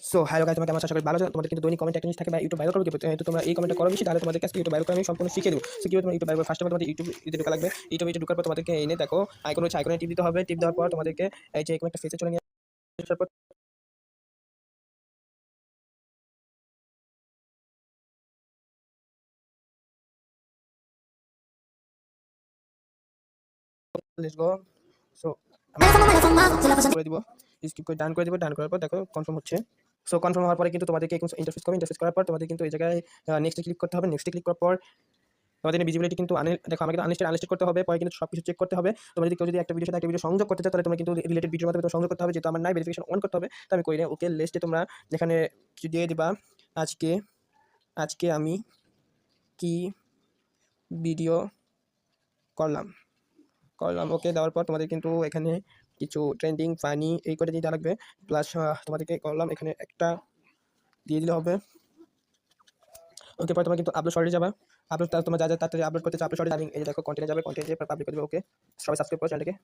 So hello guys, তোমাকে আমার আশা করি ভালো আছো। তোমাদের কিন্তু দৈনিক কমেন্ট একটা জিনিস থাকে বা ইউটিউব ভাইরাল করবে তো তোমরা এই কমেন্টটা করো বেশি, তাহলে তোমাদের কাছে ইউটিউব ভাইরাল করে আমি সম্পূর্ণ শিখে দেবো। সো কিভাবে তোমরা YouTube viral, first of all তোমাদের ইউটিউবে ঢোকা লাগবে। ইউটিউবে ঢোকার পর তোমাদেরকে এনে দেখো আইকন হচ্ছে, আইকনে টিপ দিতে হবে। টিপ দেওয়ার পর তোমাদেরকে এই যে এরকম একটা ফেসে চলে নিয়ে আসার পর লেটস গো। সো আমি করে দিব, স্কিপ করে ডান করে দিব। ডান করার পর দেখো কনফার্ম হচ্ছে। সো কনফার্ম হওয়ার পরে কিন্তু তোমাদেরকে ইন্টারফেস করবে। ইন্টারফেস করার পর তোমাদের কিন্তু এই জায়গায় নেক্সটে ক্লিক করতে হবে। নেক্সটে ক্লিক করার পর তোমাদের ভিজিবিলিটি কিন্তু দেখো আমাকে আনলিস্টেড করতে হবে। পরে কিন্তু সব কিছু চেক করতে হবে। তোমরা যদি কেউ যদি একটা ভিডিওর সাথে একটা ভিডিও সংযোগ করতে চাও, তাহলে তোমরা কিন্তু রিলেটেড ভিডিওর মাধ্যমে সংযোগ করতে হবে। যেহেতু আমার নাই, ভেরিফিকেশন অন করতে হবে, তো আমি করি না। ওকে, লিস্টে তোমরা যেখানে কিছু দিয়ে দিবা, আজকে আজকে আমি কি ভিডিও করলাম করলাম ওকে দেওয়ার পর তোমাদের কিন্তু এখানে কিছু ট্রেন্ডিং ফানি এই করে দিয়ে দেওয়া লাগবে। প্লাস তোমাদেরকে করলাম এখানে একটা দিয়ে দিলে হবে। ওকে, পরে তোমরা কিন্তু আপলোড শর্টে যাবা। আপলোড তোমরা যা যা তাড়াতাড়ি আপলোড করতে চাও আপলোড শর্টে যাবে। এই যে দেখো কন্টেন্টে যাবে, কন্টেন্টে পাবলিক করে দেবে। ওকে, সবাই সাবস্ক্রাইব করো চ্যানেলটাকে।